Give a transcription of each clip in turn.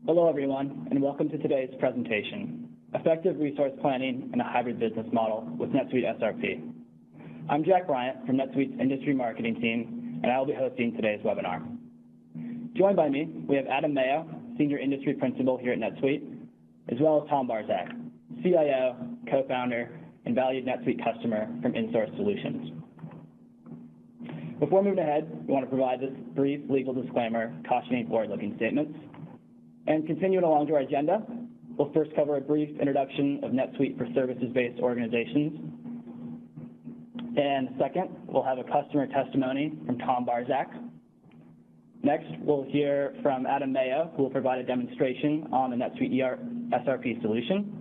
Hello, everyone, and welcome to today's presentation, Effective Resource Planning in a Hybrid Business Model with NetSuite SRP. I'm Jack Bryant from NetSuite's Industry Marketing Team, and I will be hosting today's webinar. Joined by me, we have Adam Mayo, Senior Industry Principal here at NetSuite, as well as Tom Barzak, CIO, co-founder, and valued NetSuite customer from InSource Solutions. Before moving ahead, we want to provide this brief legal disclaimer cautioning forward-looking statements. And continuing along to our agenda, we'll first cover a brief introduction of NetSuite for services-based organizations. And second, we'll have a customer testimony from Tom Barzak. Next, we'll hear from Adam Mayo, who will provide a demonstration on the NetSuite SRP solution.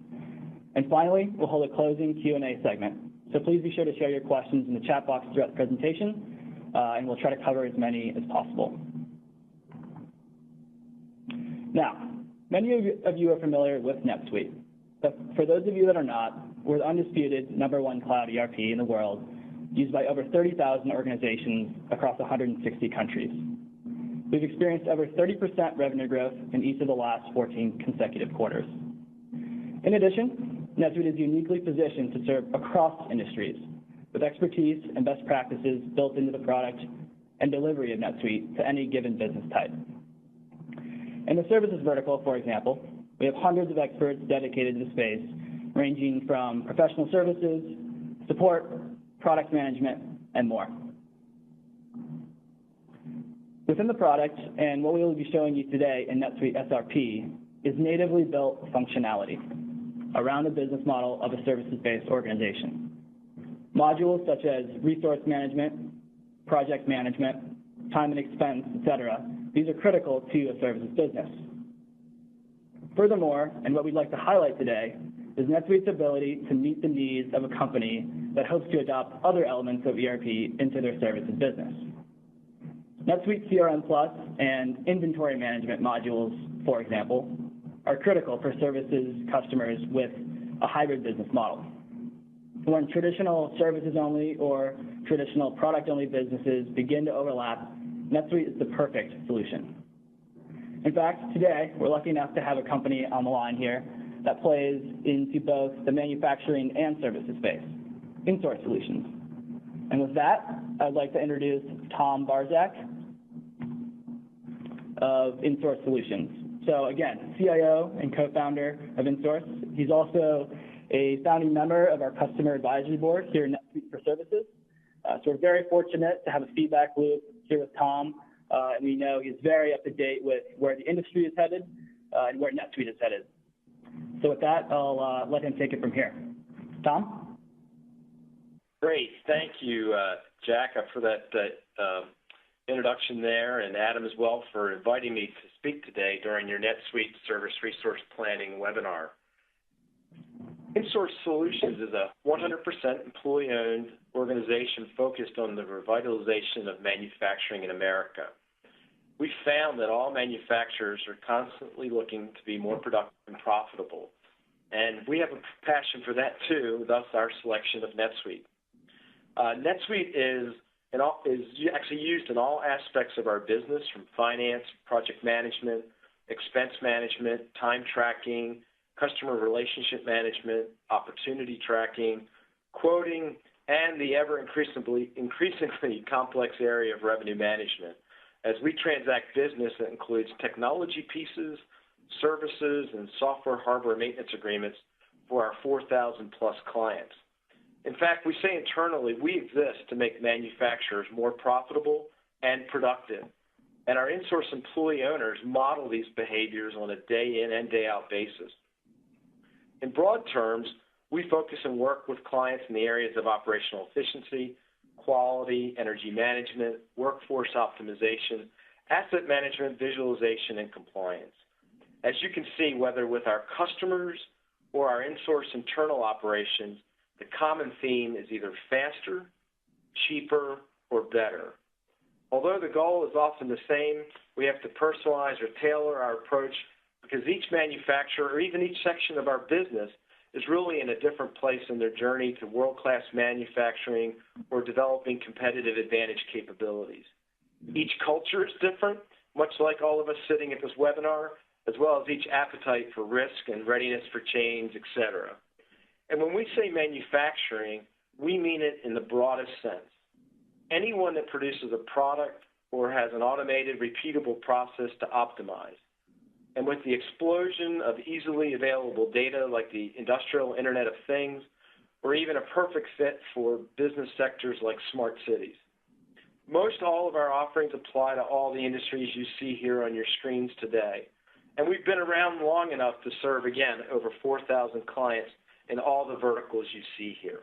And finally, we'll hold a closing Q&A segment. So please be sure to share your questions in the chat box throughout the presentation, and we'll try to cover as many as possible. Now, many of you are familiar with NetSuite, but for those of you that are not, we're the undisputed #1 cloud ERP in the world, used by over 30,000 organizations across 160 countries. We've experienced over 30% revenue growth in each of the last 14 consecutive quarters. In addition, NetSuite is uniquely positioned to serve across industries, with expertise and best practices built into the product and delivery of NetSuite to any given business type. In the services vertical, for example, we have hundreds of experts dedicated to the space, ranging from professional services, support, product management, and more. Within the product, and what we will be showing you today in NetSuite SRP, is natively built functionality around the business model of a services-based organization. Modules such as resource management, project management, time and expense, etc., these are critical to a services business. Furthermore, and what we'd like to highlight today, is NetSuite's ability to meet the needs of a company that hopes to adopt other elements of ERP into their services business. NetSuite CRM Plus and inventory management modules, for example, are critical for services customers with a hybrid business model. When traditional services-only or traditional product-only businesses begin to overlap, NetSuite is the perfect solution. In fact, today, we're lucky enough to have a company on the line here that plays into both the manufacturing and services space, InSource Solutions. And with that, I'd like to introduce Tom Barzak of InSource Solutions. So again, CIO and co-founder of InSource. He's also a founding member of our customer advisory board here in NetSuite for Services. So we're very fortunate to have a feedback loop here with Tom, and we know he's very up to date with where the industry is headed and where NetSuite is headed. So with that, I'll let him take it from here. Tom? Great. Thank you, Jack, for that introduction there, and Adam as well for inviting me to speak today during your NetSuite Service Resource Planning webinar. InSource Solutions is a 100% employee-owned organization focused on the revitalization of manufacturing in America. We found that all manufacturers are constantly looking to be more productive and profitable, and we have a passion for that too, thus our selection of NetSuite. NetSuite is actually used in all aspects of our business, from finance, project management, expense management, time tracking, customer relationship management, opportunity tracking, quoting, and the increasingly complex area of revenue management. As we transact business that includes technology pieces, services, and software hardware maintenance agreements for our 4,000 plus clients. In fact, we say internally, we exist to make manufacturers more profitable and productive. And our InSource employee owners model these behaviors on a day in and day out basis. In broad terms, we focus and work with clients in the areas of operational efficiency, quality, energy management, workforce optimization, asset management, visualization, and compliance. As you can see, whether with our customers or our InSource internal operations, the common theme is either faster, cheaper, or better. Although the goal is often the same, we have to personalize or tailor our approach because each manufacturer or even each section of our business is really in a different place in their journey to world-class manufacturing or developing competitive advantage capabilities. Each culture is different, much like all of us sitting at this webinar, as well as each appetite for risk and readiness for change, et cetera. And when we say manufacturing, we mean it in the broadest sense. Anyone that produces a product or has an automated, repeatable process to optimize. And with the explosion of easily available data like the industrial Internet of Things, or even a perfect fit for business sectors like smart cities. Most all of our offerings apply to all the industries you see here on your screens today. And we've been around long enough to serve, again, over 4,000 clients in all the verticals you see here.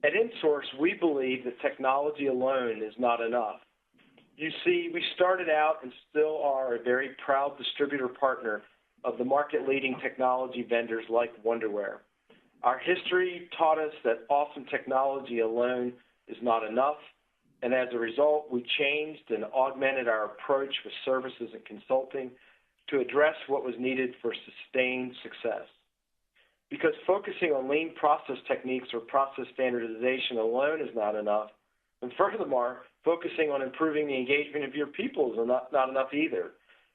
At InSource, we believe that technology alone is not enough. You see, we started out and still are a very proud distributor partner of the market-leading technology vendors like Wonderware. Our history taught us that awesome technology alone is not enough, and as a result, we changed and augmented our approach with services and consulting to address what was needed for sustained success. Because focusing on lean process techniques or process standardization alone is not enough, and furthermore, focusing on improving the engagement of your people is not enough either.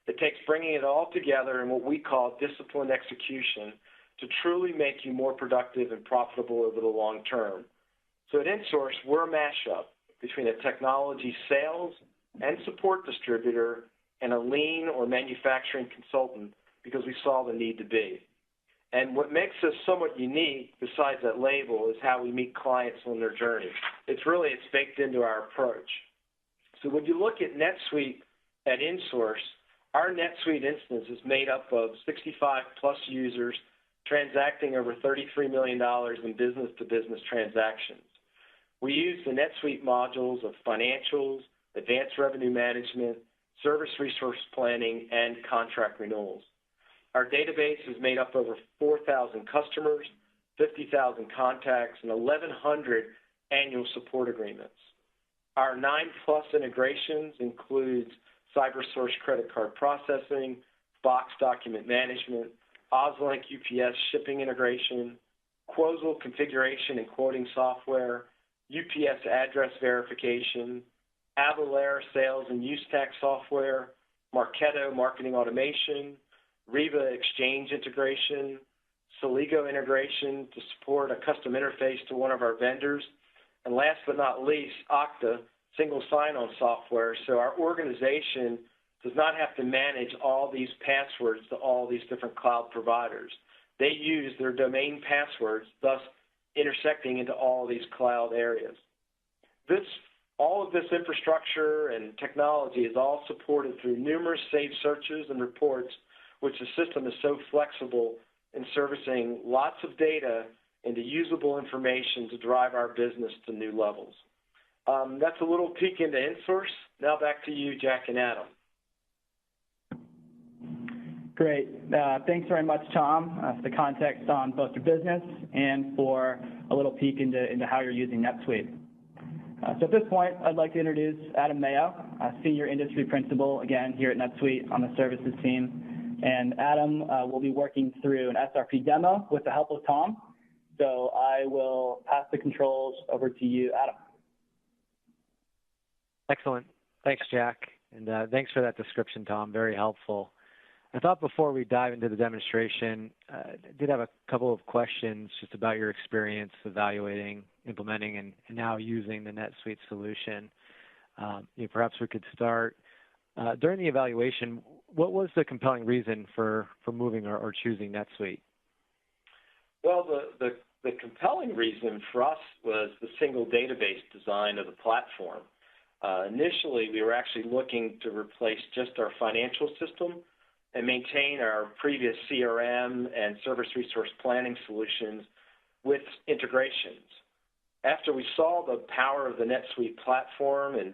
It takes bringing it all together in what we call disciplined execution to truly make you more productive and profitable over the long term. So at InSource, we're a mashup between a technology sales and support distributor and a lean or manufacturing consultant because we saw the need to be. And what makes us somewhat unique, besides that label, is how we meet clients on their journey. It's baked into our approach. So when you look at NetSuite at InSource, our NetSuite instance is made up of 65-plus users transacting over $33 million in business-to-business transactions. We use the NetSuite modules of financials, advanced revenue management, service resource planning, and contract renewals. Our database is made up of over 4,000 customers, 50,000 contacts, and 1,100 annual support agreements. Our 9-plus integrations includes CyberSource credit card processing, Box document management, Oslink UPS shipping integration, Quozel configuration and quoting software, UPS address verification, Avalara sales and use tax software, Marketo marketing automation, Riva exchange integration, Celigo integration to support a custom interface to one of our vendors, and last but not least, Okta single sign-on software, so our organization does not have to manage all these passwords to all these different cloud providers. They use their domain passwords, thus intersecting into all these cloud areas. All of this infrastructure and technology is all supported through numerous saved searches and reports, which the system is so flexible in servicing lots of data into usable information to drive our business to new levels. That's a little peek into InSource. Now back to you, Jack and Adam. Great. Thanks very much, Tom, for the context on both your business and for a little peek into how you're using NetSuite. So at this point, I'd like to introduce Adam Mayo, Senior Industry Principal, again, here at NetSuite on the services team. And Adam will be working through an SRP demo with the help of Tom. So I will pass the controls over to you, Adam. Excellent. Thanks, Jack. And thanks for that description, Tom. Very helpful. I thought before we dive into the demonstration, I did have a couple of questions just about your experience evaluating, implementing, and now using the NetSuite solution. Perhaps we could start. During the evaluation, what was the compelling reason for moving or choosing NetSuite? Well, the compelling reason for us was the single database design of the platform. Initially, we were actually looking to replace just our financial system and maintain our previous CRM and service resource planning solutions with integrations. After we saw the power of the NetSuite platform and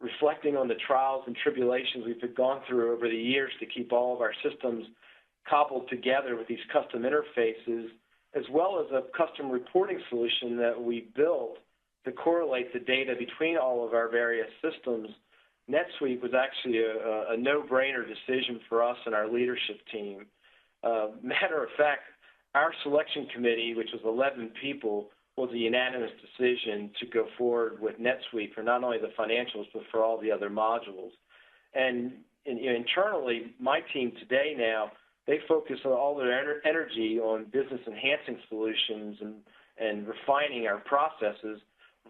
reflecting on the trials and tribulations we've gone through over the years to keep all of our systems cobbled together with these custom interfaces, as well as a custom reporting solution that we built to correlate the data between all of our various systems, NetSuite was actually a no-brainer decision for us and our leadership team. Matter of fact, our selection committee, which was 11 people, was a unanimous decision to go forward with NetSuite for not only the financials, but for all the other modules. And internally, my team today now, they focus on all their energy on business enhancing solutions and refining our processes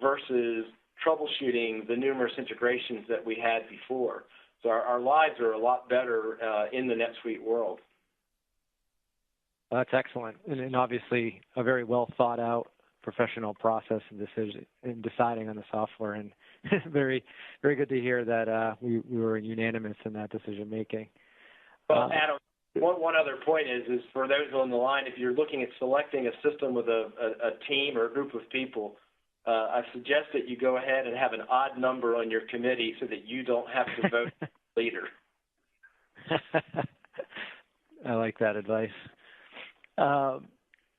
versus troubleshooting the numerous integrations that we had before. So our lives are a lot better in the NetSuite world. That's excellent, and obviously a very well thought out professional process and decision in deciding on the software, and very, very good to hear that we were unanimous in that decision making. Well, Adam, one other point is for those on the line, if you're looking at selecting a system with a team or a group of people, I suggest that you go ahead and have an odd number on your committee so that you don't have to vote leader. I like that advice.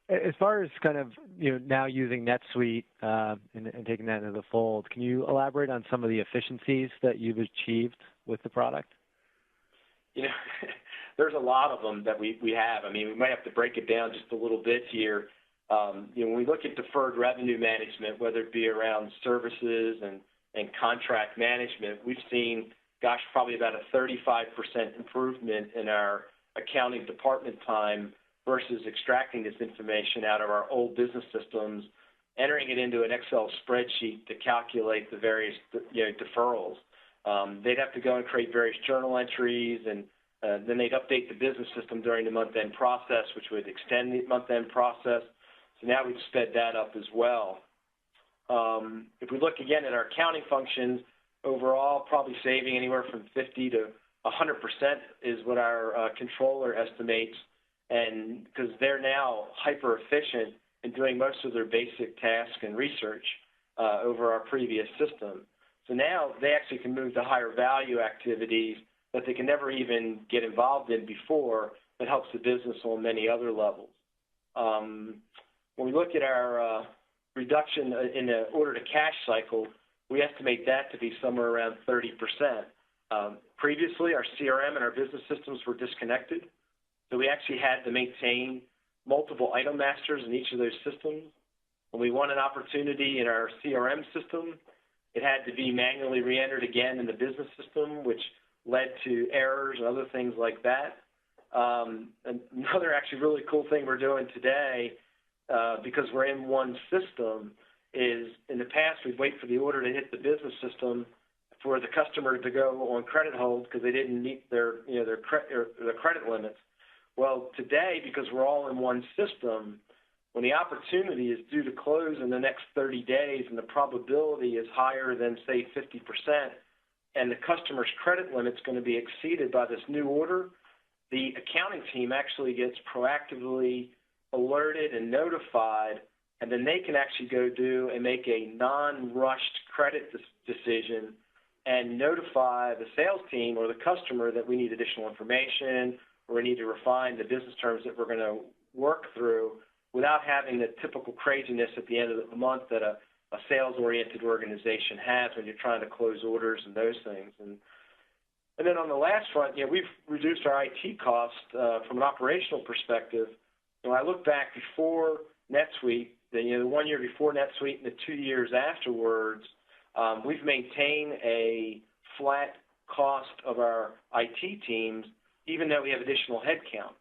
As far as kind of now using NetSuite and taking that into the fold, can you elaborate on some of the efficiencies that you've achieved with the product? There's a lot of them that we have. I mean, we might have to break it down just a little bit here. When we look at deferred revenue management, whether it be around services and contract management, we've seen, probably about a 35% improvement in our accounting department time versus extracting this information out of our old business systems, entering it into an Excel spreadsheet to calculate the various deferrals. They'd have to go and create various journal entries, and then they'd update the business system during the month-end process, which would extend the month-end process. So now we've sped that up as well. If we look again at our accounting functions, overall probably saving anywhere from 50 to 100% is what our controller estimates, and because they're now hyper efficient in doing most of their basic tasks and research over our previous system. So now they actually can move to higher value activities that they can never even get involved in before that helps the business on many other levels. When we look at our reduction in the order-to-cash cycle, we estimate that to be somewhere around 30%. Previously, our CRM and our business systems were disconnected, so we actually had to maintain multiple item masters in each of those systems. When we won an opportunity in our CRM system, it had to be manually re-entered again in the business system, which led to errors and other things like that. Another actually really cool thing we're doing today, because we're in one system, is in the past we'd wait for the order to hit the business system for the customer to go on credit hold because they didn't meet their credit limits. Well, today, because we're all in one system, when the opportunity is due to close in the next 30 days and the probability is higher than, say, 50%, and the customer's credit limit's going to be exceeded by this new order, the accounting team actually gets proactively alerted and notified, and then they can actually go do and make a non-rushed credit decision and notify the sales team or the customer that we need additional information or we need to refine the business terms that we're going to work through without having the typical craziness at the end of the month that a sales-oriented organization has when you're trying to close orders and those things. And then on the last front, we've reduced our IT cost from an operational perspective. When I look back before NetSuite, the 1 year before NetSuite and the 2 years afterwards, we've maintained a flat cost of our IT teams, even though we have additional headcount.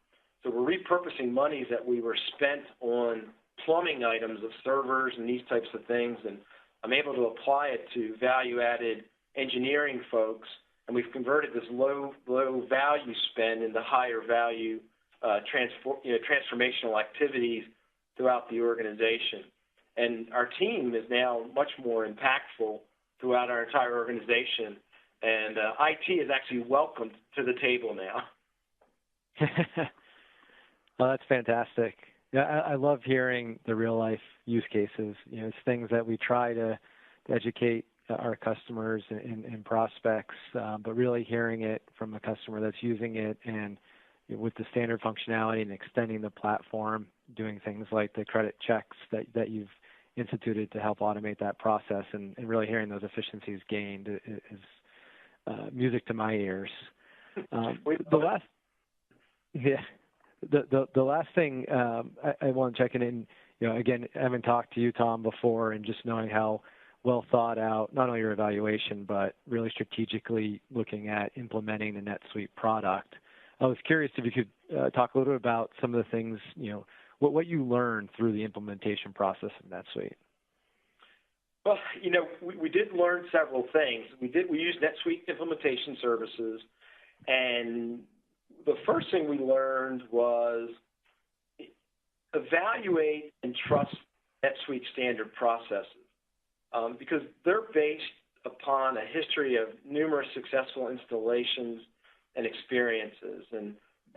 So we're repurposing monies that we were spent on plumbing items of servers and these types of things, and I'm able to apply it to value-added engineering folks, and we've converted this low value spend into higher value transformational activities throughout the organization. And our team is now much more impactful throughout our entire organization, and IT is actually welcomed to the table now. Well, that's fantastic. Yeah, I love hearing the real-life use cases. It's things that we try to educate our customers and prospects, but really hearing it from a customer that's using it and with the standard functionality and extending the platform, doing things like the credit checks that you've instituted to help automate that process, and really hearing those efficiencies gained is music to my ears. The last thing I want to check in, again, having talked to you, Tom, before, and just knowing how well thought out, not only your evaluation, but really strategically looking at implementing the NetSuite product. I was curious if you could talk a little bit about some of the things, what you learned through the implementation process of NetSuite. Well, we did learn several things. We used NetSuite implementation services, and the first thing we learned was evaluate and trust NetSuite standard processes because they're based upon a history of numerous successful installations and experiences.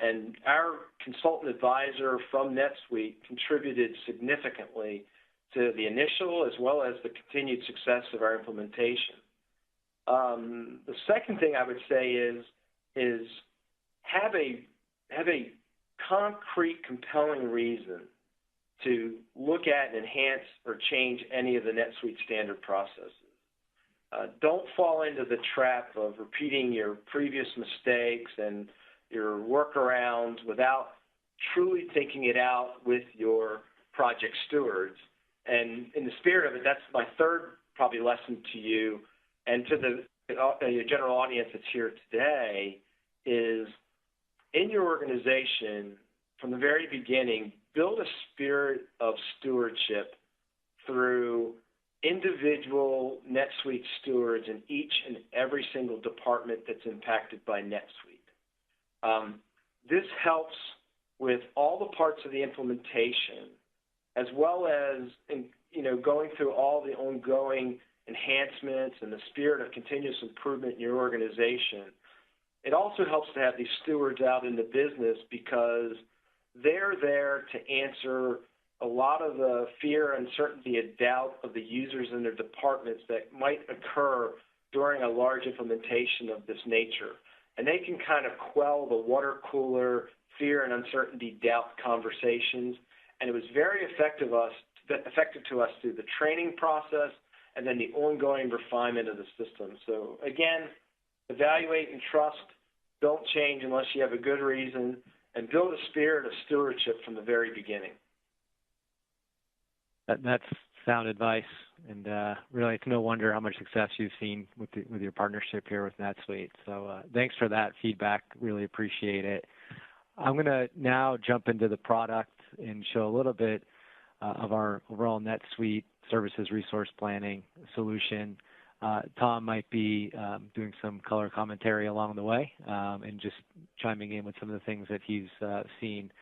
And our consultant advisor from NetSuite contributed significantly to the initial as well as the continued success of our implementation. The second thing I would say is have a concrete, compelling reason to look at, enhance, or change any of the NetSuite standard processes. Don't fall into the trap of repeating your previous mistakes and your workarounds without truly thinking it out with your project stewards. And in the spirit of it, that's my third probably lesson to you and to the general audience that's here today is in your organization, from the very beginning, build a spirit of stewardship through individual NetSuite stewards in each and every single department that's impacted by NetSuite. This helps with all the parts of the implementation, as well as going through all the ongoing enhancements and the spirit of continuous improvement in your organization. It also helps to have these stewards out in the business because they're there to answer a lot of the fear, uncertainty, and doubt of the users in their departments that might occur during a large implementation of this nature. And they can kind of quell the water cooler fear and uncertainty, doubt conversations. And it was very effective to us through the training process and then the ongoing refinement of the system. So again, evaluate and trust. Don't change unless you have a good reason, and build a spirit of stewardship from the very beginning. That's sound advice, and really, it's no wonder how much success you've seen with your partnership here with NetSuite. So thanks for that feedback. Really appreciate it. I'm going to now jump into the product and show a little bit of our overall NetSuite services resource planning solution. Tom might be doing some color commentary along the way and just chiming in with some of the things that he's seen,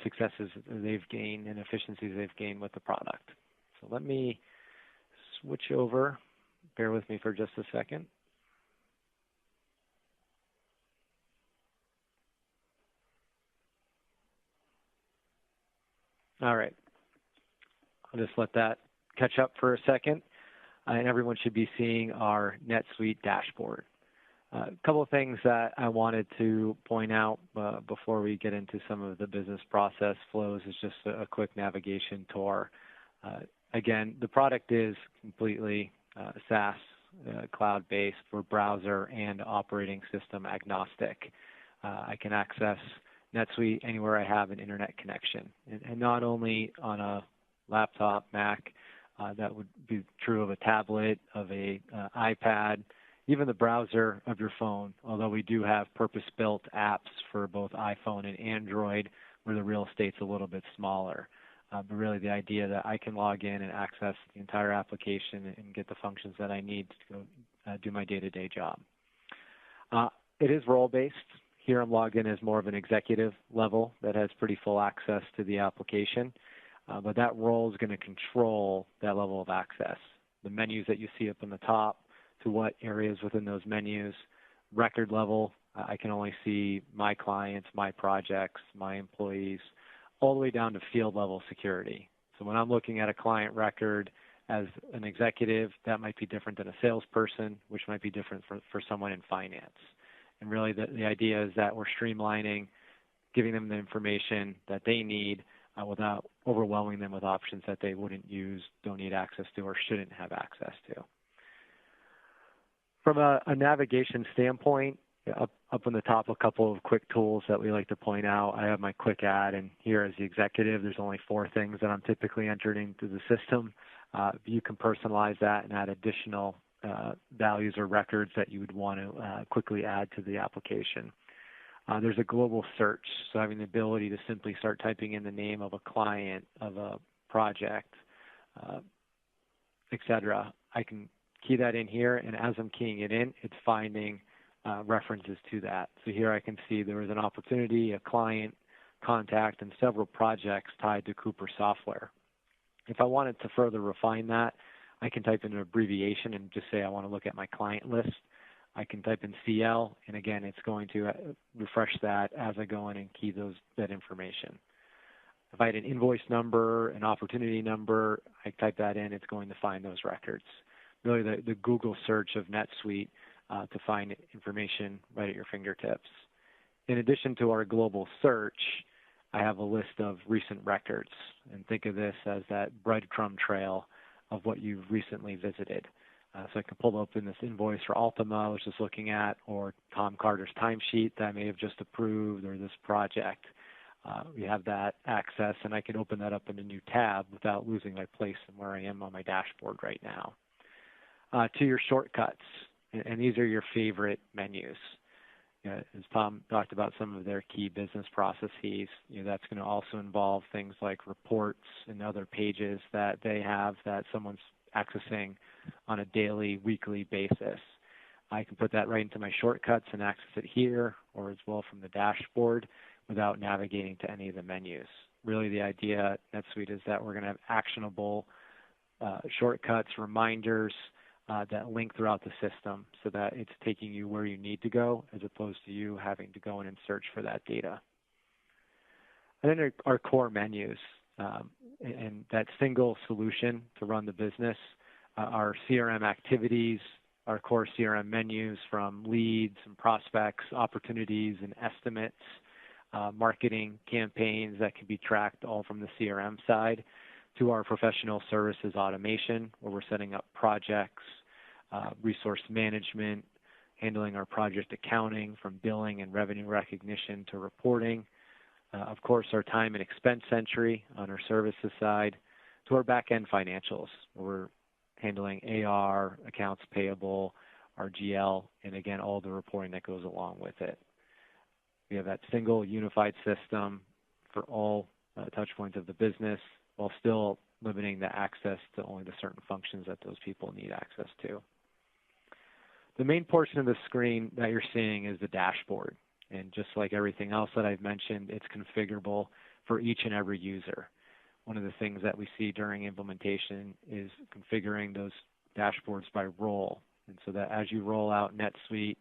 successes they've gained and efficiencies they've gained with the product. So let me switch over. Bear with me for just a second. All right. I'll just let that catch up for a second. And everyone should be seeing our NetSuite dashboard. A couple of things that I wanted to point out before we get into some of the business process flows is just a quick navigation tour. Again, the product is completely SaaS, cloud-based for browser and operating system agnostic. I can access NetSuite anywhere I have an internet connection, and not only on a laptop, Mac, that would be true of a tablet, of a iPad, even the browser of your phone, although we do have purpose-built apps for both iPhone and Android where the real estate's a little bit smaller. But really the idea that I can log in and access the entire application and get the functions that I need to go do my day-to-day job. It is role-based. Here I'm logged in as more of an executive level that has pretty full access to the application. But that role is going to control that level of access. The menus that you see up on the top, to what areas within those menus, record level, I can only see my clients, my projects, my employees, all the way down to field level security. So when I'm looking at a client record as an executive, that might be different than a salesperson, which might be different for someone in finance. And really the idea is that we're streamlining, giving them the information that they need without overwhelming them with options that they wouldn't use, don't need access to, or shouldn't have access to. From a navigation standpoint, up on the top, a couple of quick tools that we like to point out. I have my quick add, and here as the executive, there's only 4 things that I'm typically entering into the system. You can personalize that and add additional values or records that you would want to quickly add to the application. There's a global search, so having the ability to simply start typing in the name of a client, of a project, etc. I can key that in here, and as I'm keying it in, it's finding references to that. So here I can see there was an opportunity, a client, contact, and several projects tied to Cooper software. If I wanted to further refine that, I can type in an abbreviation and just say I want to look at my client list. I can type in CL, and again, it's going to refresh that as I go in and key that information. If I had an invoice number, an opportunity number, I type that in, it's going to find those records. Really the Google search of NetSuite to find information right at your fingertips. In addition to our global search, I have a list of recent records, and think of this as that breadcrumb trail of what you've recently visited. So I can pull open this invoice for Ultima I was just looking at, or Tom Carter's timesheet that I may have just approved, or this project. We have that access, and I can open that up in a new tab without losing my place and where I am on my dashboard right now. To your shortcuts, and these are your favorite menus. As Tom talked about some of their key business processes, that's going to also involve things like reports and other pages that they have that someone's accessing on a daily, weekly basis. I can put that right into my shortcuts and access it here, or as well from the dashboard, without navigating to any of the menus. Really the idea at NetSuite is that we're going to have actionable shortcuts, reminders that link throughout the system so that it's taking you where you need to go as opposed to you having to go in and search for that data. And then our core menus and that single solution to run the business, our CRM activities, our core CRM menus from leads and prospects, opportunities and estimates, marketing campaigns that can be tracked all from the CRM side, to our professional services automation, where we're setting up projects, resource management, handling our project accounting from billing and revenue recognition to reporting. Of course, our time and expense entry on our services side, to our back-end financials, where we're handling AR, accounts payable, our GL, and again, all the reporting that goes along with it. We have that single unified system for all touch points of the business, while still limiting the access to only the certain functions that those people need access to. The main portion of the screen that you're seeing is the dashboard. And just like everything else that I've mentioned, it's configurable for each and every user. One of the things that we see during implementation is configuring those dashboards by role. And so that as you roll out NetSuite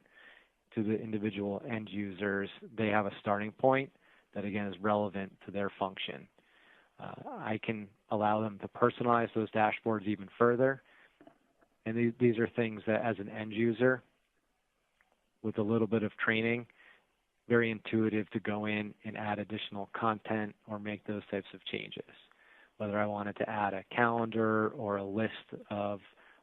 to the individual end users, they have a starting point that, again, is relevant to their function. I can allow them to personalize those dashboards even further. And these are things that, as an end user, with a little bit of training, very intuitive to go in and add additional content or make those types of changes. Whether I wanted to add a calendar or a list of,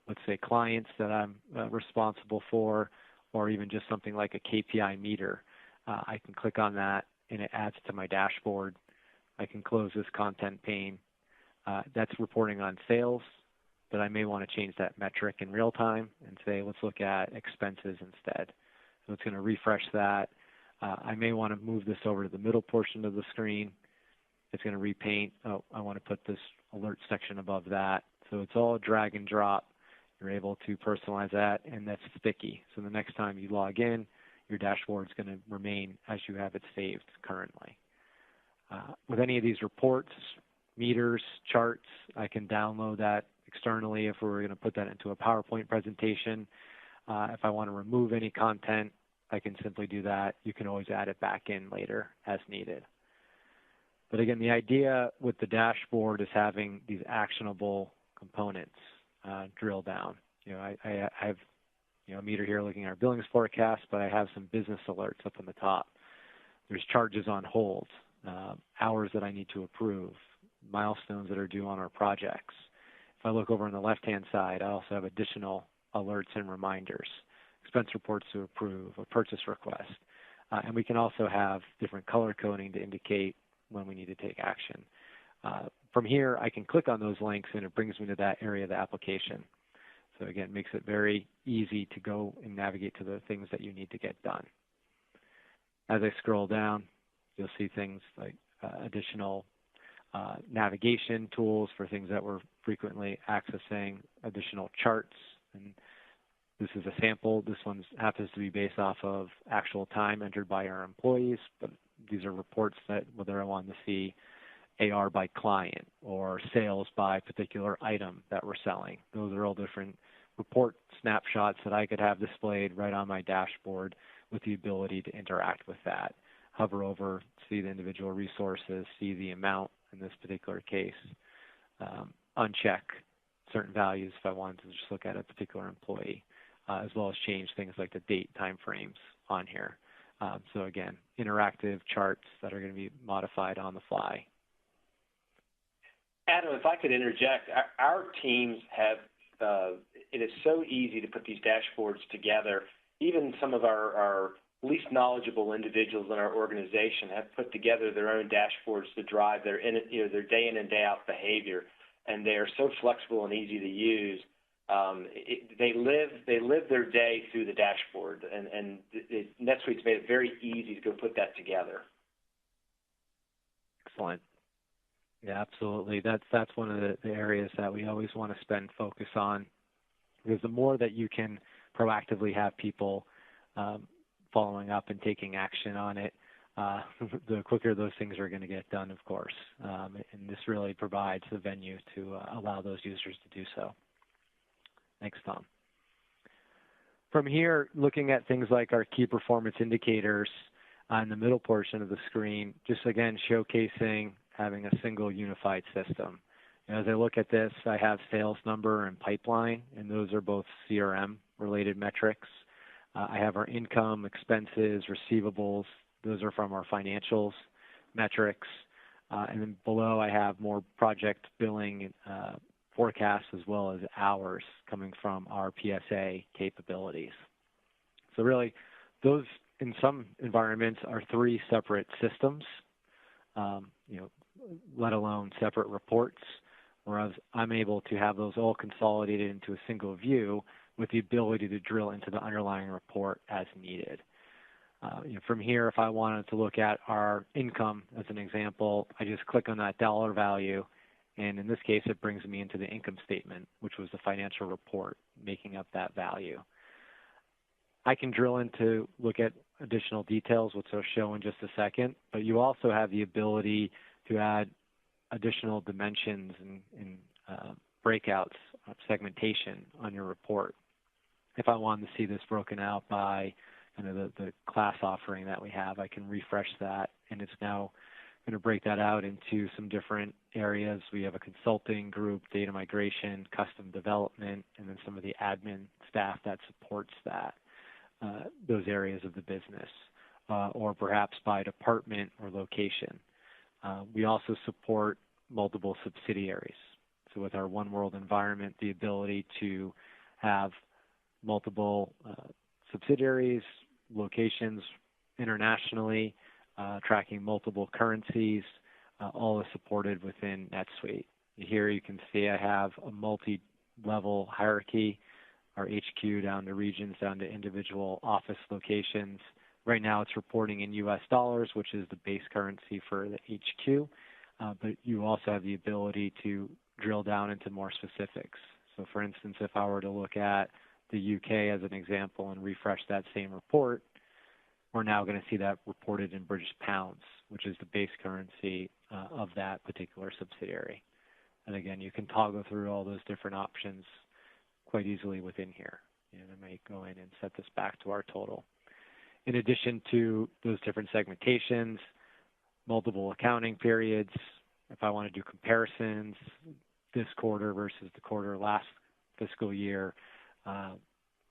let's say, clients that I'm responsible for, or even just something like a KPI meter, I can click on that and it adds to my dashboard. I can close this content pane. That's reporting on sales, but I may want to change that metric in real time and say, let's look at expenses instead. So it's going to refresh that. I may want to move this over to the middle portion of the screen. It's going to repaint. Oh, I want to put this alert section above that. So it's all drag and drop. You're able to personalize that, and that's sticky. So the next time you log in, your dashboard is going to remain as you have it saved currently. With any of these reports, meters, charts, I can download that externally if we're going to put that into a PowerPoint presentation. If I want to remove any content, I can simply do that. You can always add it back in later as needed. But again, the idea with the dashboard is having these actionable components drill down. I have a meter here looking at our billings forecast, but I have some business alerts up on the top. There's charges on hold, hours that I need to approve, milestones that are due on our projects. If I look over on the left-hand side, I also have additional alerts and reminders, expense reports to approve, a purchase request. And we can also have different color coding to indicate when we need to take action. From here, I can click on those links, and it brings me to that area of the application. So again, it makes it very easy to go and navigate to the things that you need to get done. As I scroll down, you'll see things like additional navigation tools for things that we're frequently accessing, additional charts, and this is a sample. This one happens to be based off of actual time entered by our employees, but these are reports that whether I want to see AR by client or sales by particular item that we're selling. Those are all different report snapshots that I could have displayed right on my dashboard with the ability to interact with that. Hover over, see the individual resources, see the amount in this particular case, uncheck certain values if I wanted to just look at a particular employee, as well as change things like the date time frames on here. So again, interactive charts that are going to be modified on the fly. Adam, if I could interject, our teams have, it is so easy to put these dashboards together. Even some of our least knowledgeable individuals in our organization have put together their own dashboards to drive their day in and day out behavior, and they are so flexible and easy to use. They live their day through the dashboard, and NetSuite's made it very easy to go put that together. Excellent. Yeah, absolutely. That's one of the areas that we always want to spend focus on, because the more that you can proactively have people following up and taking action on it, the quicker those things are going to get done, of course. And this really provides the venue to allow those users to do so. Thanks, Tom. From here, looking at things like our key performance indicators on the middle portion of the screen, just again showcasing having a single unified system. As I look at this, I have sales number and pipeline, and those are both CRM-related metrics. I have our income, expenses, receivables. Those are from our financials metrics. And then below, I have more project billing forecasts as well as hours coming from our PSA capabilities. So really, those in some environments are three separate systems, let alone separate reports, whereas I'm able to have those all consolidated into a single view with the ability to drill into the underlying report as needed. From here, if I wanted to look at our income as an example, I just click on that dollar value, and in this case, it brings me into the income statement, which was the financial report, making up that value. I can drill into look at additional details, which I'll show in just a second, but you also have the ability to add additional dimensions and breakouts of segmentation on your report. If I wanted to see this broken out by kind of the class offering that we have, I can refresh that, and it's now going to break that out into some different areas. We have a consulting group, data migration, custom development, and then some of the admin staff that supports that, those areas of the business, or perhaps by department or location. We also support multiple subsidiaries. So with our One World environment, the ability to have multiple subsidiaries, locations internationally, tracking multiple currencies, all is supported within NetSuite. Here you can see I have a multi-level hierarchy, our HQ down to regions, down to individual office locations. Right now it's reporting in US dollars, which is the base currency for the HQ, but you also have the ability to drill down into more specifics. So for instance, if I were to look at the UK as an example and refresh that same report, we're now going to see that reported in British pounds, which is the base currency of that particular subsidiary. And again, you can toggle through all those different options quite easily within here. And I may go in and set this back to our total. In addition to those different segmentations, multiple accounting periods, if I want to do comparisons, this quarter versus the quarter last fiscal year,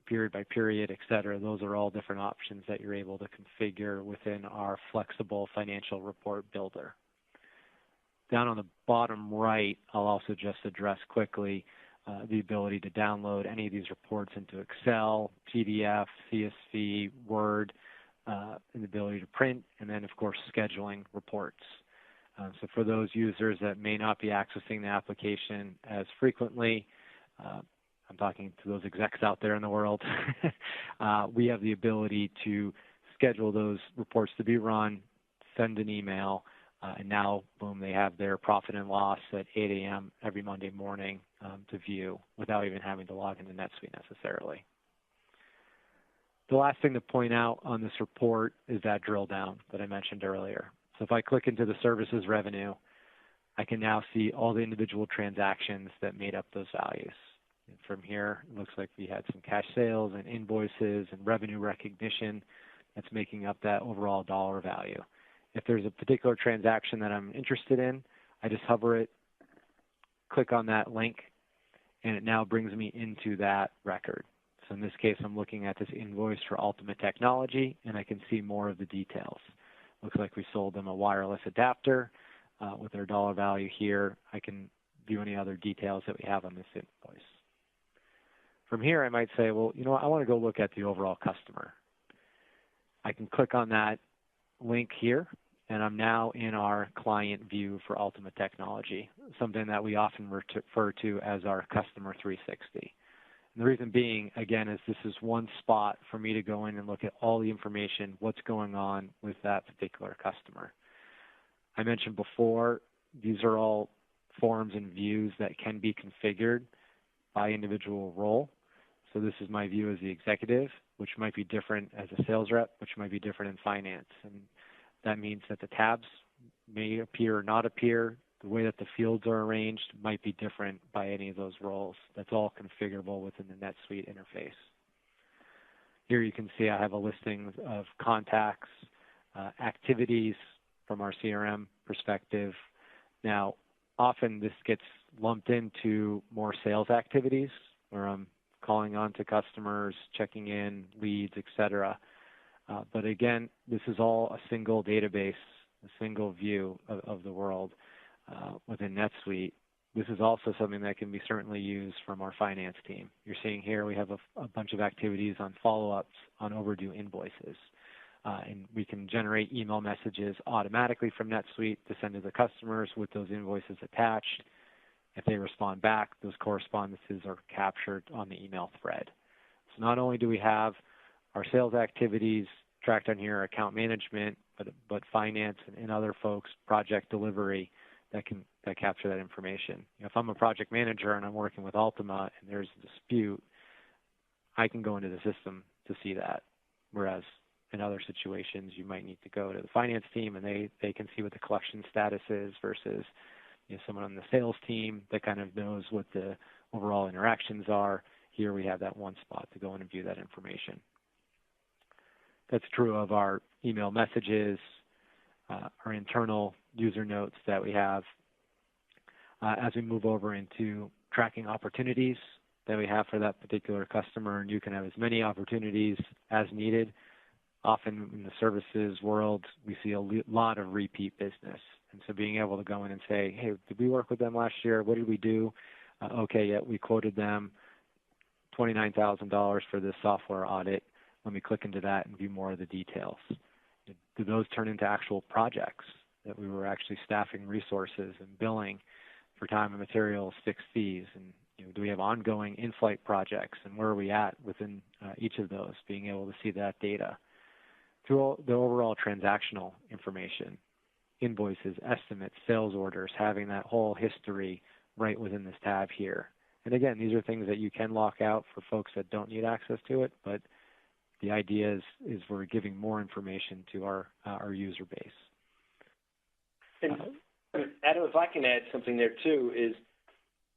period by period, et cetera, those are all different options that you're able to configure within our flexible financial report builder. Down on the bottom right, I'll also just address quickly the ability to download any of these reports into Excel, PDF, CSV, Word, and the ability to print, and then, of course, scheduling reports. So for those users that may not be accessing the application as frequently, I'm talking to those execs out there in the world, we have the ability to schedule those reports to be run, send an email, and now, boom, they have their profit and loss at 8 a.m. every Monday morning to view without even having to log into NetSuite necessarily. The last thing to point out on this report is that drill down that I mentioned earlier. So if I click into the services revenue, I can now see all the individual transactions that made up those values. And from here, it looks like we had some cash sales and invoices and revenue recognition that's making up that overall dollar value. If there's a particular transaction that I'm interested in, I just hover it, click on that link, and it now brings me into that record. So in this case, I'm looking at this invoice for Ultimate Technology, and I can see more of the details. Looks like we sold them a wireless adapter with their dollar value here. I can view any other details that we have on this invoice. From here, I might say, well, you know what, I want to go look at the overall customer. I can click on that link here, and I'm now in our client view for Ultimate Technology, something that we often refer to as our Customer 360. And the reason being, again, is this is one spot for me to go in and look at all the information, what's going on with that particular customer. I mentioned before, these are all forms and views that can be configured by individual role. So this is my view as the executive, which might be different as a sales rep, which might be different in finance. And that means that the tabs may appear or not appear. The way that the fields are arranged might be different by any of those roles. That's all configurable within the NetSuite interface. Here you can see I have a listing of contacts, activities from our CRM perspective. Now, often this gets lumped into more sales activities where I'm calling on to customers, checking in, leads, etc. But again, this is all a single database, a single view of the world within NetSuite. This is also something that can be certainly used from our finance team. You're seeing here we have a bunch of activities on follow-ups on overdue invoices. And we can generate email messages automatically from NetSuite to send to the customers with those invoices attached. If they respond back, those correspondences are captured on the email thread. So not only do we have our sales activities tracked on here, account management, but finance and other folks, project delivery that capture that information. You know, if I'm a project manager and I'm working with Ultima and there's a dispute, I can go into the system to see that. Whereas in other situations, you might need to go to the finance team and they can see what the collection status is versus someone on the sales team that kind of knows what the overall interactions are. Here we have that one spot to go in and view that information. That's true of our email messages, our internal user notes that we have. As we move over into tracking opportunities that we have for that particular customer, and you can have as many opportunities as needed. Often in the services world, we see a lot of repeat business. And so being able to go in and say, hey, did we work with them last year? What did we do? Okay, yeah, we quoted them $29,000 for this software audit. Let me click into that and view more of the details. Do those turn into actual projects that we were actually staffing resources and billing for time and materials, fixed fees? And do we have ongoing in-flight projects? And where are we at within each of those, being able to see that data? Through the overall transactional information, invoices, estimates, sales orders, having that whole history right within this tab here. And again, these are things that you can lock out for folks that don't need access to it, but the idea is we're giving more information to our user base. And Adam, if I can add something there too, is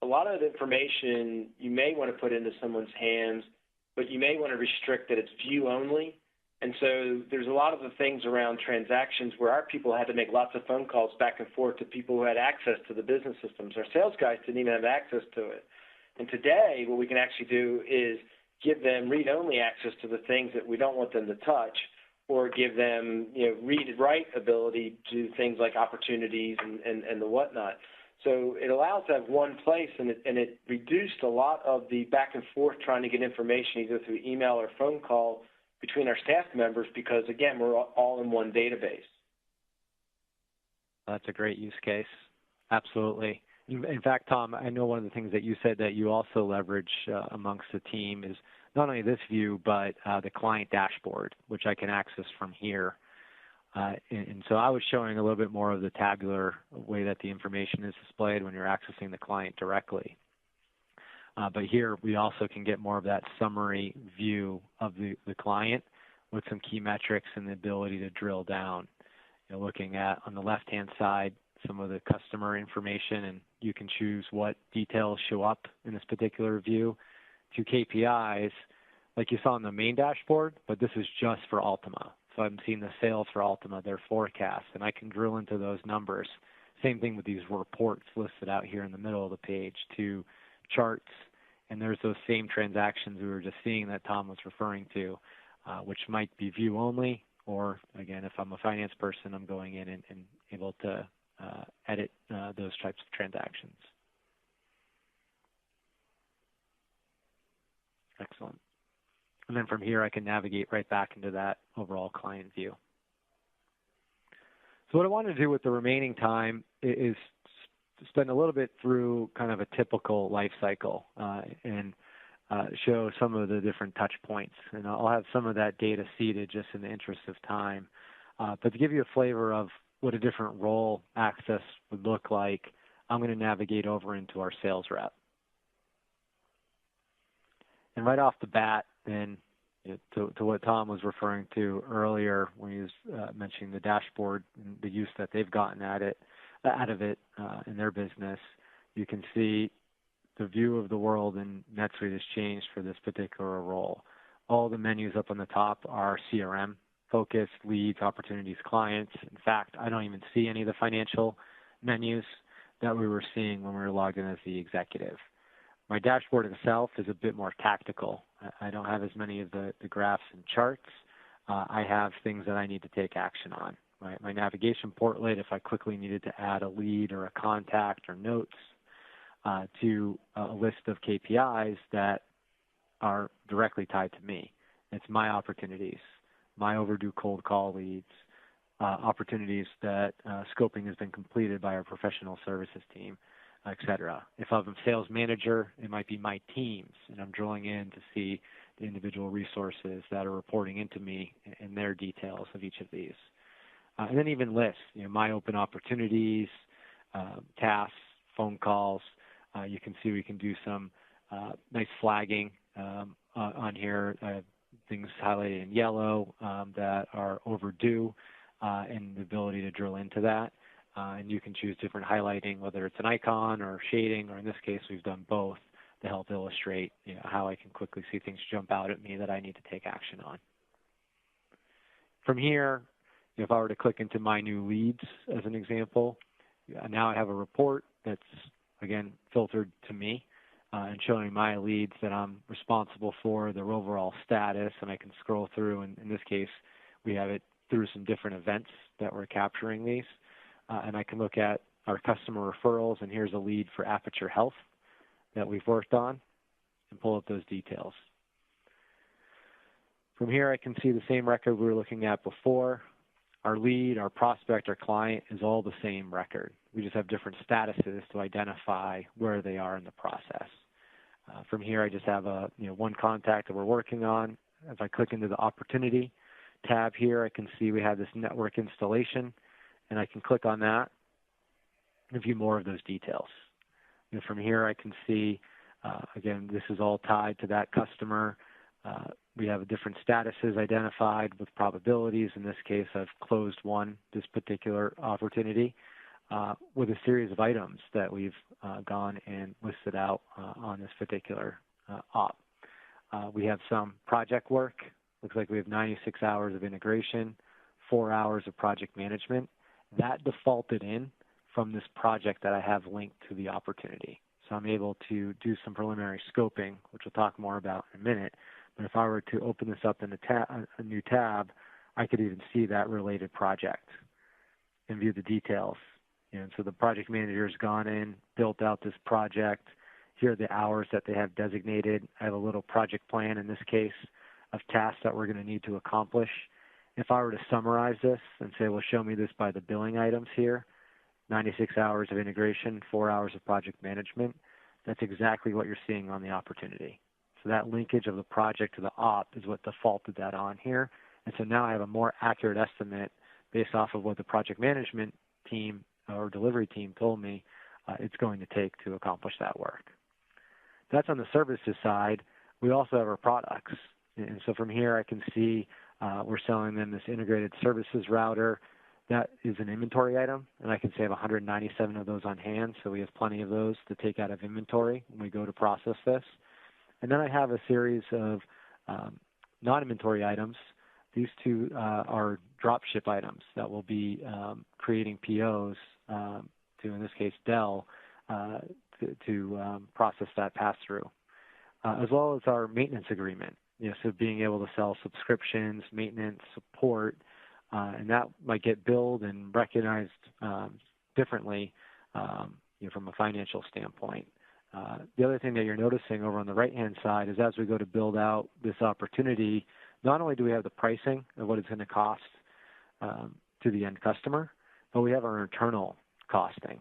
a lot of the information you may want to put into someone's hands, but you may want to restrict that it's view only. And so there's a lot of the things around transactions where our people had to make lots of phone calls back and forth to people who had access to the business systems. Our sales guys didn't even have access to it. And today what we can actually do is give them read-only access to the things that we don't want them to touch, or give them read-write ability to things like opportunities and the whatnot. So it allows to have one place, and it reduced a lot of the back and forth trying to get information either through email or phone call between our staff members because, again, we're all in one database. That's a great use case. Absolutely. In fact, Tom, I know one of the things that you said that you also leverage amongst the team is not only this view, but the client dashboard, which I can access from here. And so I was showing a little bit more of the tabular way that the information is displayed when you're accessing the client directly. But here we also can get more of that summary view of the client with some key metrics and the ability to drill down. Looking at, on the left-hand side, some of the customer information, and you can choose what details show up in this particular view, to KPIs, like you saw on the main dashboard, but this is just for Ultima. So I'm seeing the sales for Ultima, their forecast, and I can drill into those numbers. Same thing with these reports listed out here in the middle of the page, to charts, and there's those same transactions we were just seeing that Tom was referring to, which might be view only, or again, if I'm a finance person, I'm going in and able to edit those types of transactions. Excellent. And then from here, I can navigate right back into that overall client view. So what I want to do with the remaining time is spend a little bit through kind of a typical life cycle and show some of the different touch points. And I'll have some of that data seeded just in the interest of time. But to give you a flavor of what a different role access would look like, I'm going to navigate over into our sales rep. And right off the bat, then, to what Tom was referring to earlier when he was mentioning the dashboard and the use that they've gotten out of it in their business, you can see the view of the world in NetSuite has changed for this particular role. All the menus up on the top are CRM focused, leads, opportunities, clients. In fact, I don't even see any of the financial menus that we were seeing when we were logged in as the executive. My dashboard itself is a bit more tactical. I don't have as many of the graphs and charts. I have things that I need to take action on. My navigation portlet, if I quickly needed to add a lead or a contact or notes to a list of KPIs that are directly tied to me. It's my opportunities, my overdue cold call leads, opportunities that scoping has been completed by our professional services team, et cetera. If I'm a sales manager, it might be my teams, and I'm drilling in to see the individual resources that are reporting into me and their details of each of these. And then even lists, my open opportunities, tasks, phone calls. You can see we can do some nice flagging on here, things highlighted in yellow that are overdue, and the ability to drill into that. And you can choose different highlighting, whether it's an icon or shading, or in this case, we've done both to help illustrate how I can quickly see things jump out at me that I need to take action on. From here, if I were to click into my new leads as an example, now I have a report that's, again, filtered to me and showing my leads that I'm responsible for, their overall status, and I can scroll through, and in this case, we have it through some different events that we're capturing these. And I can look at our customer referrals, and here's a lead for Aperture Health that we've worked on, and pull up those details. From here, I can see the same record we were looking at before. Our lead, our prospect, our client is all the same record. We just have different statuses to identify where they are in the process. From here, I just have a one contact that we're working on. If I click into the opportunity tab here, I can see we have this network installation, and I can click on that and view more of those details. From here, I can see, again, this is all tied to that customer. We have different statuses identified with probabilities. In this case, I've closed this particular opportunity, with a series of items that we've gone and listed out on this particular op. We have some project work. Looks like we have 96 hours of integration, 4 hours of project management. That defaulted in from this project that I have linked to the opportunity. So I'm able to do some preliminary scoping, which we'll talk more about in a minute. But if I were to open this up in a new tab, I could even see that related project and view the details. And so the project manager has gone in, built out this project. Here are the hours that they have designated. I have a little project plan, in this case, of tasks that we're going to need to accomplish. If I were to summarize this and say, well, show me this by the billing items here, 96 hours of integration, 4 hours of project management. That's exactly what you're seeing on the opportunity. So that linkage of the project to the op is what defaulted that on here. And so now I have a more accurate estimate based off of what the project management team or delivery team told me it's going to take to accomplish that work. That's on the services side. We also have our products. And so from here I can see we're selling them this integrated services router. That is an inventory item, and I can say I have 197 of those on hand, so we have plenty of those to take out of inventory when we go to process this. And then I have a series of non-inventory items. These two are drop ship items that will be creating POs to, in this case, Dell, to process that pass-through, as well as our maintenance agreement. So being able to sell subscriptions, maintenance, support, and that might get billed and recognized differently from a financial standpoint. The other thing that you're noticing over on the right-hand side is as we go to build out this opportunity, not only do we have the pricing of what it's going to cost to the end customer, but we have our internal costing.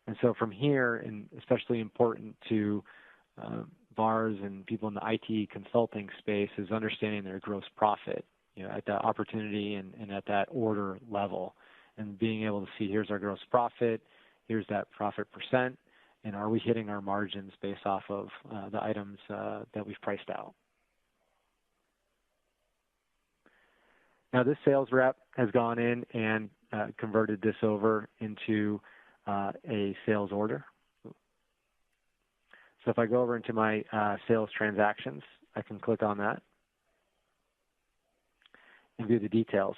And so from here, and especially important to VARs and people in the IT consulting space, is understanding their gross profit, at that opportunity and at that order level, and being able to see here's our gross profit, here's that profit percent, and are we hitting our margins based off of the items that we've priced out. Now this sales rep has gone in and converted this over into a sales order. So if I go over into my sales transactions, I can click on that and view the details.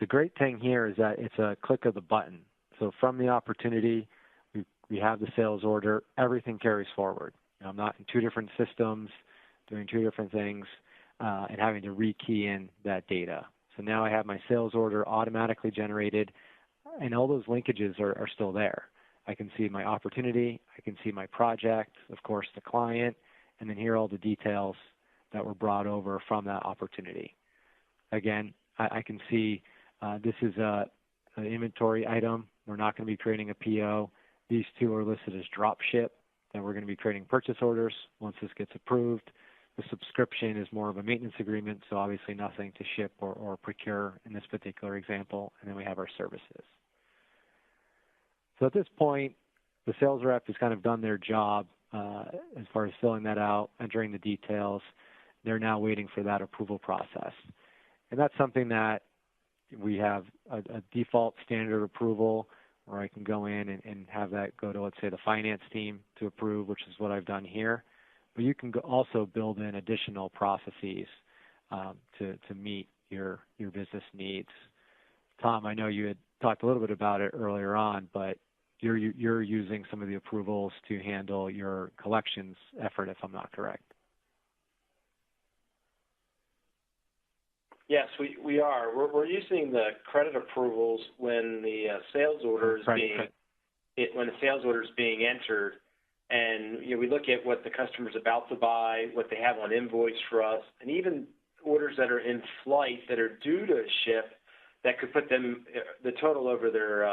The great thing here is that it's a click of the button. So from the opportunity, we have the sales order, everything carries forward. I'm not in two different systems, doing two different things, and having to rekey in that data. So now I have my sales order automatically generated, and all those linkages are still there. I can see my opportunity, I can see my project, of course the client, and then here are all the details that were brought over from that opportunity. Again, I can see this is an inventory item. We're not going to be creating a PO. These two are listed as drop ship, and we're going to be creating purchase orders once this gets approved. The subscription is more of a maintenance agreement, so obviously nothing to ship or procure in this particular example, and then we have our services. So at this point, the sales rep has kind of done their job as far as filling that out, entering the details. They're now waiting for that approval process. And that's something that we have a default standard approval where I can go in and have that go to, let's say, the finance team to approve, which is what I've done here. But you can also build in additional processes to meet your business needs. Tom, I know you had talked a little bit about it earlier on, but you're using some of the approvals to handle your collections effort, if I'm not correct. Yes, we are. We're using the credit approvals when the sales order is when the sales order is being entered, and we look at what the customer's about to buy, what they have on invoice for us, and even orders that are in flight that are due to ship that could put them the total over their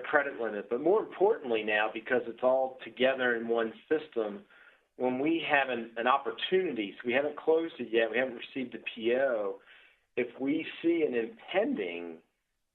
credit limit. But more importantly now, because it's all together in one system, when we have an opportunity, so we haven't closed it yet, we haven't received a PO, if we see an impending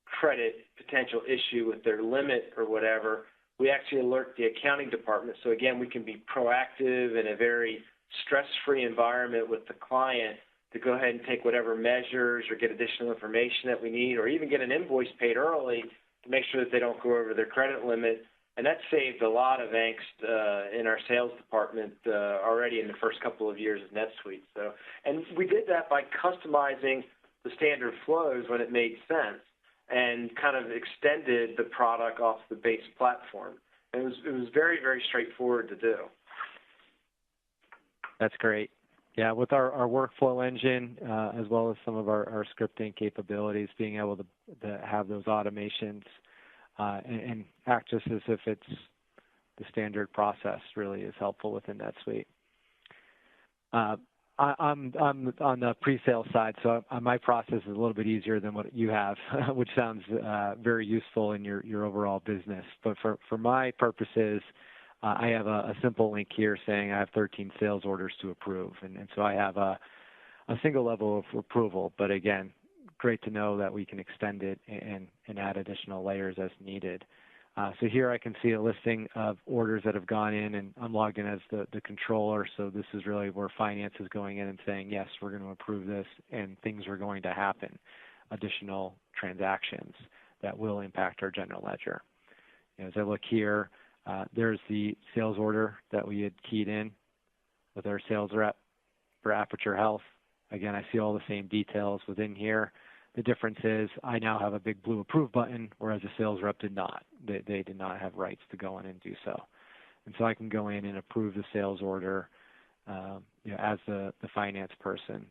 credit potential issue with their limit or whatever, we actually alert the accounting department. So again, we can be proactive in a very stress-free environment with the client to go ahead and take whatever measures or get additional information that we need, or even get an invoice paid early to make sure that they don't go over their credit limit. And that saved a lot of angst in our sales department already in the first couple of years of NetSuite. So, and we did that by customizing the standard flows when it made sense, and kind of extended the product off the base platform. And it was very, very straightforward to do. That's great. Yeah, with our workflow engine, as well as some of our scripting capabilities, being able to have those automations and act just as if it's the standard process really is helpful within NetSuite. I'm on the pre-sale side, so my process is a little bit easier than what you have, which sounds very useful in your overall business. But for my purposes, I have a simple link here saying I have 13 sales orders to approve, and so I have a single level of approval. But again, great to know that we can extend it and add additional layers as needed. So here I can see a listing of orders that have gone in, and I'm logged in as the controller, so this is really where finance is going in and saying, yes, we're going to approve this, and things are going to happen, additional transactions that will impact our general ledger. As I look here, there's the sales order that we had keyed in with our sales rep for Aperture Health. Again, I see all the same details within here. The difference is I now have a big blue approve button, whereas the sales rep did not. They did not have rights to go in and do so. And so I can go in and approve the sales order as the finance person.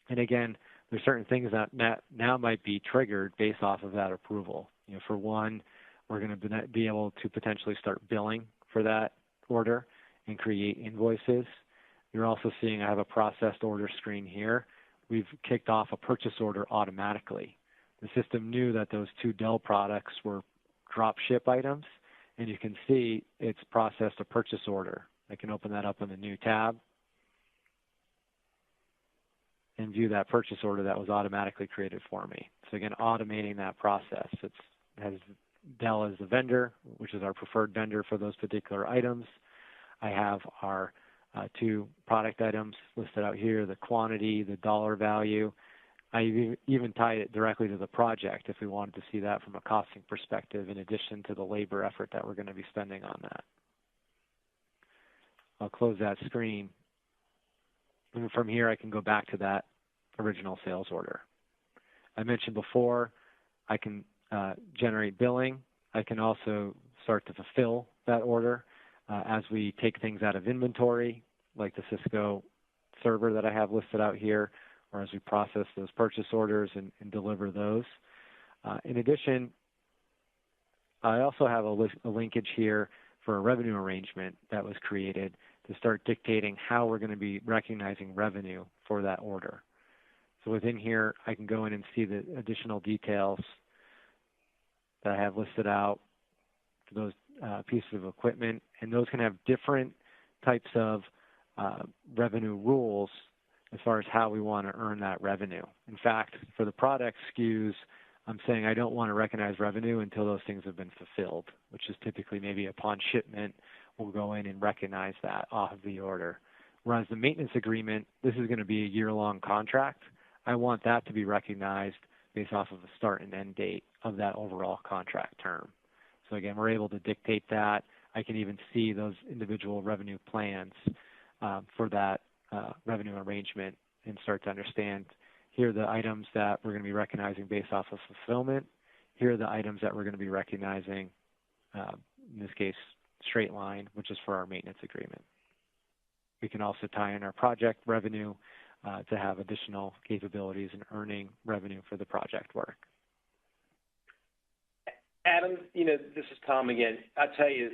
And again, there's certain things that now might be triggered based off of that approval. For one, we're going to be able to potentially start billing for that order and create invoices. You're also seeing I have a processed order screen here. We've kicked off a purchase order automatically. The system knew that those 2 Dell products were drop ship items, and you can see it's processed a purchase order. I can open that up in the new tab and view that purchase order that was automatically created for me. So again, automating that process. It has Dell as the vendor, which is our preferred vendor for those particular items. I have our 2 product items listed out here, the quantity, the dollar value. I even tied it directly to the project if we wanted to see that from a costing perspective, in addition to the labor effort that we're going to be spending on that. I'll close that screen. And from here, I can go back to that original sales order. I mentioned before, I can generate billing. I can also start to fulfill that order as we take things out of inventory, like the Cisco server that I have listed out here, or as we process those purchase orders and deliver those. In addition, I also have a linkage here for a revenue arrangement that was created to start dictating how we're going to be recognizing revenue for that order. So within here, I can go in and see the additional details that I have listed out for those pieces of equipment, and those can have different types of revenue rules as far as how we want to earn that revenue. In fact, for the product SKUs, I'm saying I don't want to recognize revenue until those things have been fulfilled, which is typically maybe upon shipment, we'll go in and recognize that off of the order. Whereas the maintenance agreement, this is going to be a year-long contract. I want that to be recognized based off of the start and end date of that overall contract term. So again, we're able to dictate that. I can even see those individual revenue plans for that revenue arrangement and start to understand, here are the items that we're going to be recognizing based off of fulfillment. Here are the items that we're going to be recognizing, in this case, straight line, which is for our maintenance agreement. We can also tie in our project revenue to have additional capabilities in earning revenue for the project work. Adam, this is Tom again. I tell you,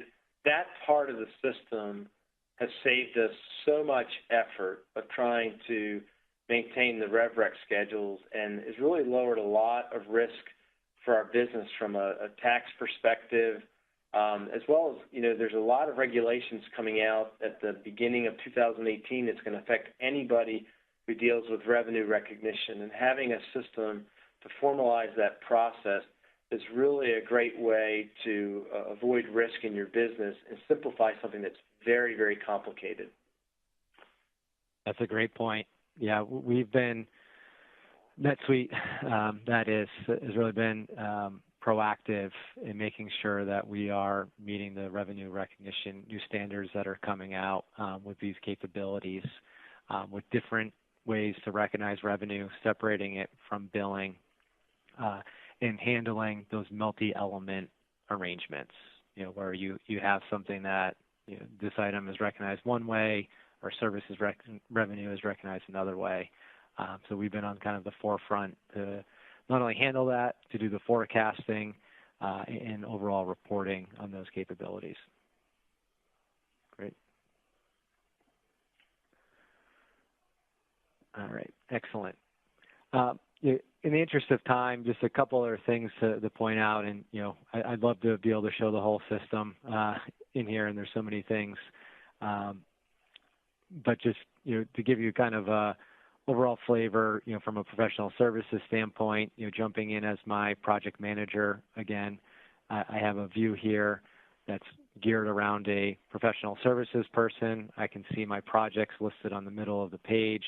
that part of the system has saved us so much effort of trying to maintain the RevRec schedules, and has really lowered a lot of risk for our business from a tax perspective, as well as, there's a lot of regulations coming out at the beginning of 2018 that's going to affect anybody who deals with revenue recognition. And having a system to formalize that process is really a great way to avoid risk in your business and simplify something that's very, very complicated. That's a great point. Yeah, we've been, NetSuite, that is, has really been proactive in making sure that we are meeting the revenue recognition new standards that are coming out with these capabilities, with different ways to recognize revenue, separating it from billing, and handling those multi-element arrangements, where you have something that this item is recognized one way, or services revenue is recognized another way. So we've been on kind of the forefront to not only handle that, to do the forecasting and overall reporting on those capabilities. Great. All right, excellent. In the interest of time, just a couple other things to point out, and I'd love to be able to show the whole system in here, and there's so many things. But just to give you kind of a overall flavor, from a professional services standpoint, jumping in as my project manager again, I have a view here that's geared around a professional services person. I can see my projects listed on the middle of the page.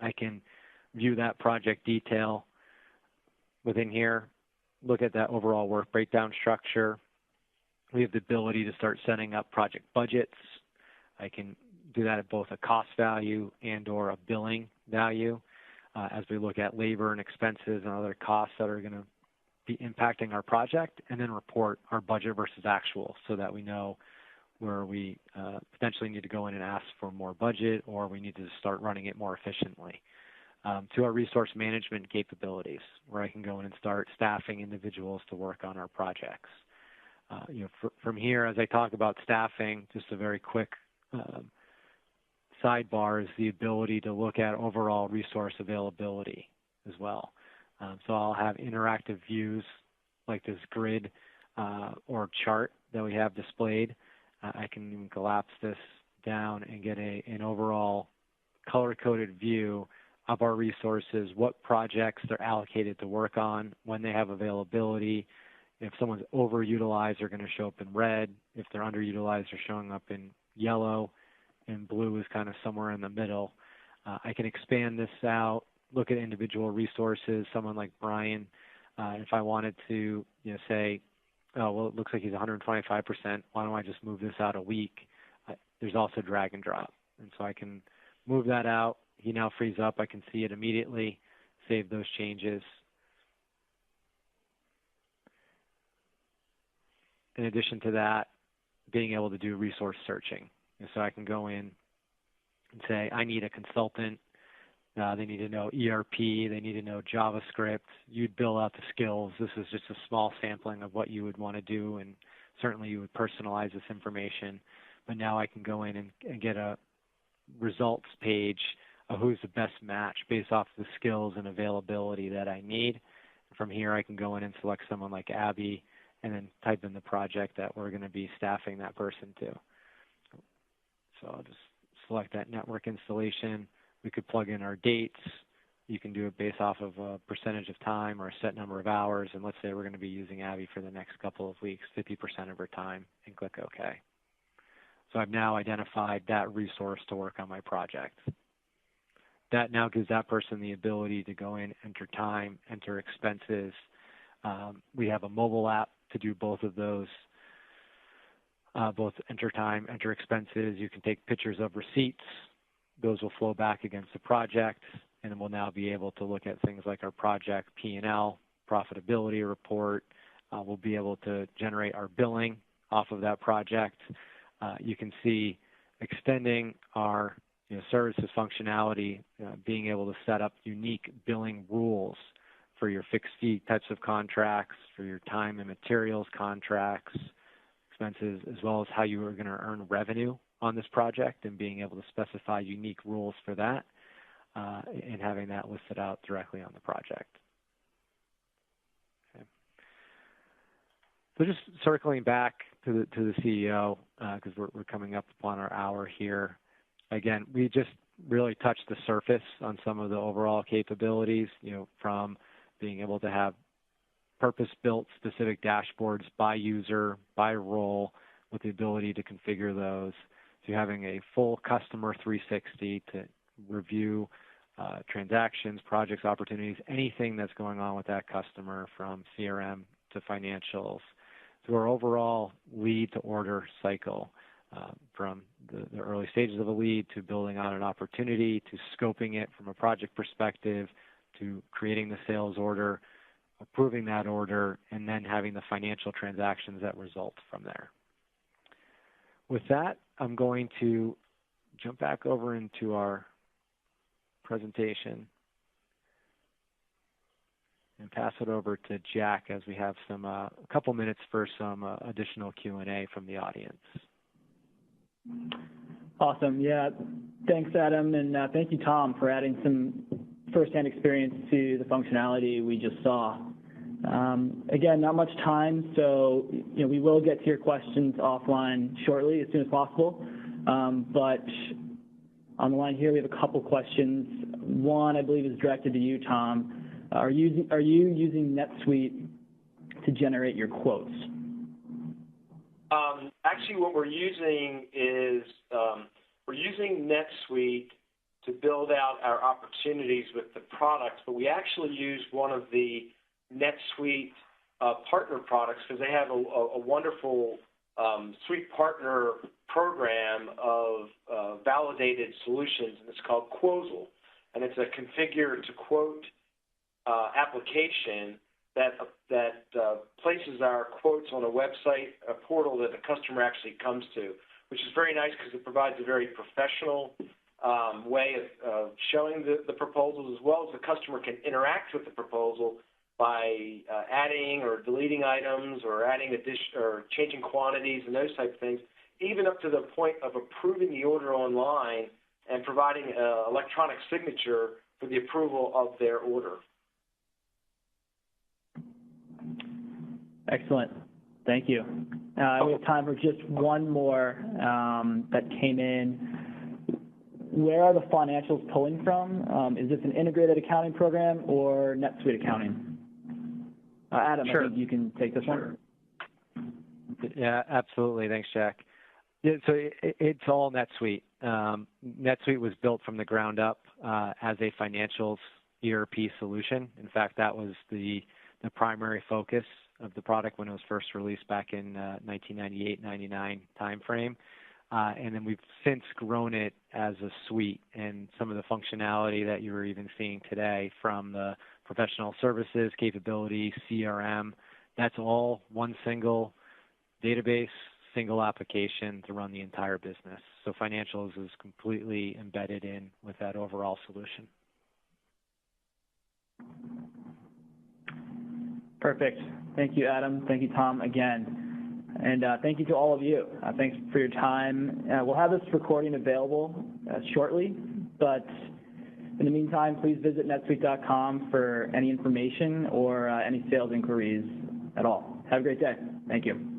I can view that project detail within here, look at that overall work breakdown structure. We have the ability to start setting up project budgets. I can do that at both a cost value and or a billing value as we look at labor and expenses and other costs that are going to be impacting our project, and then report our budget versus actual so that we know where we potentially need to go in and ask for more budget, or we need to start running it more efficiently. To our resource management capabilities, where I can go in and start staffing individuals to work on our projects. From here, as I talk about staffing, just a very quick sidebar is the ability to look at overall resource availability as well. So I'll have interactive views like this grid or chart that we have displayed. I can even collapse this down and get an overall color-coded view of our resources, what projects they're allocated to work on, when they have availability. If someone's overutilized, they're going to show up in red. If they're underutilized, they're showing up in yellow, and blue is kind of somewhere in the middle. I can expand this out, look at individual resources, someone like Brian. If I wanted to say, oh, well, it looks like he's 125%, why don't I just move this out a week? There's also drag and drop. And so I can move that out. He now frees up. I can see it immediately, save those changes. In addition to that, being able to do resource searching. And so I can go in and say, I need a consultant. They need to know ERP. They need to know JavaScript. You'd bill out the skills. This is just a small sampling of what you would want to do, and certainly you would personalize this information. But now I can go in and get a results page of who's the best match based off the skills and availability that I need. From here, I can go in and select someone like Abby and then type in the project that we're going to be staffing that person to. So I'll just select that network installation. We could plug in our dates. You can do it based off of a percentage of time or a set number of hours. And let's say we're going to be using Abby for the next couple of weeks, 50% of her time, and click OK. So I've now identified that resource to work on my project. That now gives that person the ability to go in, enter time, enter expenses. We have a mobile app to do both of those, both enter time, enter expenses. You can take pictures of receipts. Those will flow back against the project, and then we'll now be able to look at things like our project P&L, profitability report. We'll be able to generate our billing off of that project. You can see extending our services functionality, being able to set up unique billing rules for your fixed fee types of contracts, for your time and materials contracts, expenses, as well as how you are going to earn revenue on this project, and being able to specify unique rules for that and having that listed out directly on the project. Okay. So just circling back to the CEO, because we're coming up upon our hour here. Again, we just really touched the surface on some of the overall capabilities, from being able to have purpose-built specific dashboards by user, by role, with the ability to configure those, to having a full customer 360 to review transactions, projects, opportunities, anything that's going on with that customer, from CRM to financials, to our overall lead to order cycle, from the early stages of a lead to building on an opportunity, to scoping it from a project perspective, to creating the sales order, approving that order, and then having the financial transactions that result from there. With that, I'm going to jump back over into our presentation and pass it over to Jack as we have some a couple minutes for some additional Q&A from the audience. Awesome. Yeah, Thanks, Adam, and thank you, Tom, for adding some firsthand experience to the functionality we just saw. Again, not much time, so we will get to your questions offline shortly, as soon as possible. But on the line here, we have a couple questions. One, I believe, is directed to you, Tom. Are you using NetSuite to generate your quotes? Actually, what we're using is we're using NetSuite to build out our opportunities with the products, but we actually use one of the NetSuite partner products because they have a wonderful suite partner program of validated solutions, and it's called Quotal, and it's a configure-to-quote application that places our quotes on a website, a portal that the customer actually comes to, which is very nice because it provides a very professional way of showing the proposals, as well as the customer can interact with the proposal by adding or deleting items or adding or changing quantities and those type of things, even up to the point of approving the order online and providing an electronic signature for the approval of their order. Excellent. Thank you. We have time for just one more that came in. Where are the financials pulling from? Is this an integrated accounting program or NetSuite accounting? Adam, Sure. I think you can take this one. Yeah, absolutely. Thanks, Jack. Yeah, so it's all NetSuite. NetSuite was built from the ground up as a financials ERP solution. In fact, that was the primary focus of the product when it was first released back in 1998-99 timeframe. And then we've since grown it as a suite, and some of the functionality that you were even seeing today from the professional services capability, CRM, that's all one single database, single application to run the entire business. So financials is completely embedded in with that overall solution. Perfect. Thank you, Adam. Thank you, Tom, again. And thank you to all of you. Thanks for your time. We'll have this recording available shortly, but in the meantime, please visit netsuite.com for any information or any sales inquiries at all. Have a great day. Thank you.